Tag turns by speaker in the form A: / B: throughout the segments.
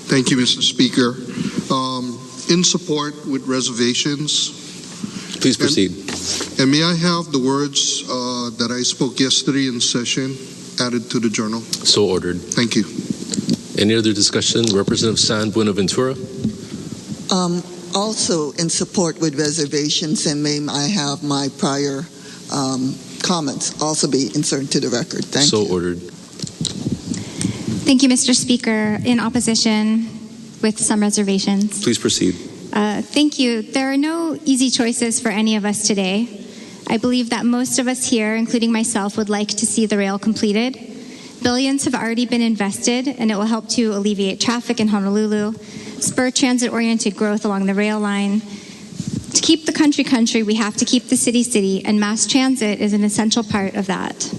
A: Thank you, Mr. Speaker. In support with reservations.
B: Please proceed.
A: And may I have the words that I spoke yesterday in session added to the journal?
B: So ordered.
A: Thank you.
B: Any other discussion? Representative San Buenaventura?
C: Also in support with reservations, and may I have my prior comments also be inserted to the record. Thank you.
B: So ordered.
D: Thank you, Mr. Speaker. In opposition with some reservations.
B: Please proceed.
D: Thank you. There are no easy choices for any of us today. I believe that most of us here, including myself, would like to see the rail completed. Billions have already been invested, and it will help to alleviate traffic in Honolulu, spur transit-oriented growth along the rail line. To keep the country, we have to keep the city, and mass transit is an essential part of that.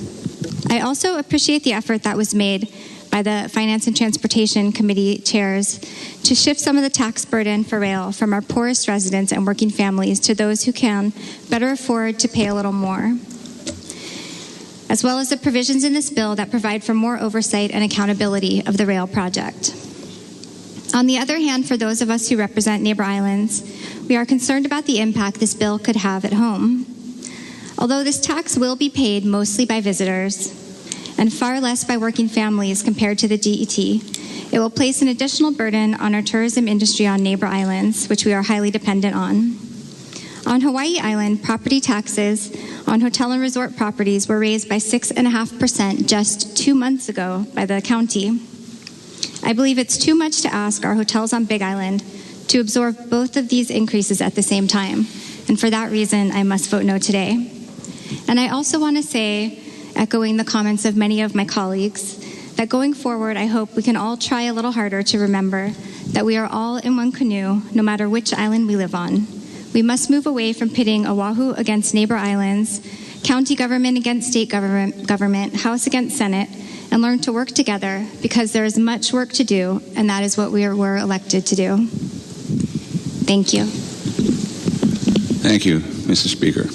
D: I also appreciate the effort that was made by the Finance and Transportation Committee chairs to shift some of the tax burden for rail from our poorest residents and working families to those who can better afford to pay a little more, as well as the provisions in this bill that provide for more oversight and accountability of the rail project. On the other hand, for those of us who represent neighbor islands, we are concerned about the impact this bill could have at home. Although this tax will be paid mostly by visitors and far less by working families compared to the DET, it will place an additional burden on our tourism industry on neighbor islands, which we are highly dependent on. On Hawaii Island, property taxes on hotel and resort properties were raised by 6.5% just 2 months ago by the county. I believe it's too much to ask our hotels on Big Island to absorb both of these increases at the same time, and for that reason, I must vote no today. And I also want to say, echoing the comments of many of my colleagues, that going forward, I hope we can all try a little harder to remember that we are all in one canoe, no matter which island we live on. We must move away from pitting Oahu against neighbor islands, county government against state government, House against Senate, and learn to work together, because there is much work to do, and that is what we were elected to do. Thank you.
E: Thank you, Mr. Speaker.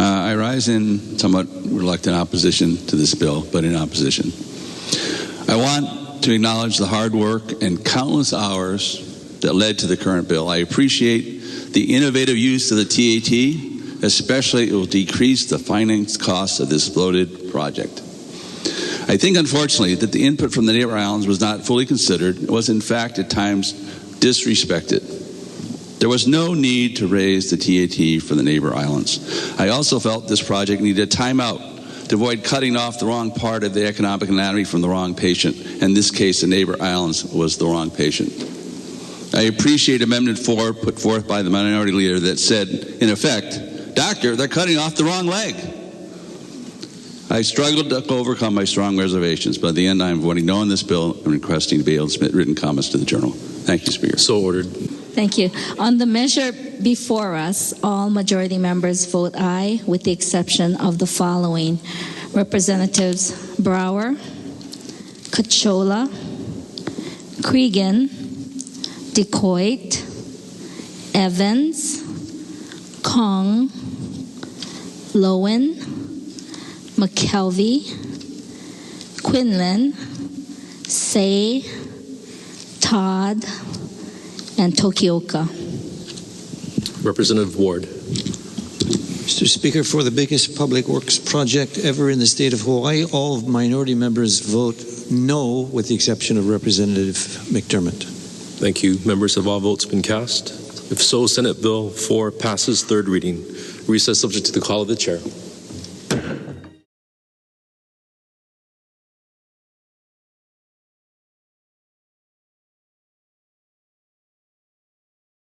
E: I rise in somewhat reluctant opposition to this bill, but in opposition. I want to acknowledge the hard work and countless hours that led to the current bill. I appreciate the innovative use of the TAT, especially it will decrease the finance costs of this bloated project. I think, unfortunately, that the input from the neighbor islands was not fully considered. It was, in fact, at times disrespected. There was no need to raise the TAT for the neighbor islands. I also felt this project needed a timeout to avoid cutting off the wrong part of the economic anatomy from the wrong patient. In this case, the neighbor islands was the wrong patient. I appreciate Amendment 4 put forth by the minority leader that said, in effect, "Doctor, they're cutting off the wrong leg." I struggled to overcome my strong reservations, but at the end I am voting no on this bill and requesting to be able to submit written comments to the journal. Thank you, Speaker.
B: So ordered.
F: Thank you. On the measure before us, all majority members vote aye, with the exception of the following: Representatives Brower, Cachola, Cregan, DeCoit, Evans, Kong, Lowen, McKelvey, Quinlan, Say, Todd, and Tokioka.
B: Representative Ward.
G: Mr. Speaker, for the biggest public works project ever in the state of Hawaii, all minority members vote no, with the exception of Representative McDermott.
B: Thank you. Members, have all votes been cast? If so, Senate Bill 4 passes third reading. Recess subject to the call of the chair.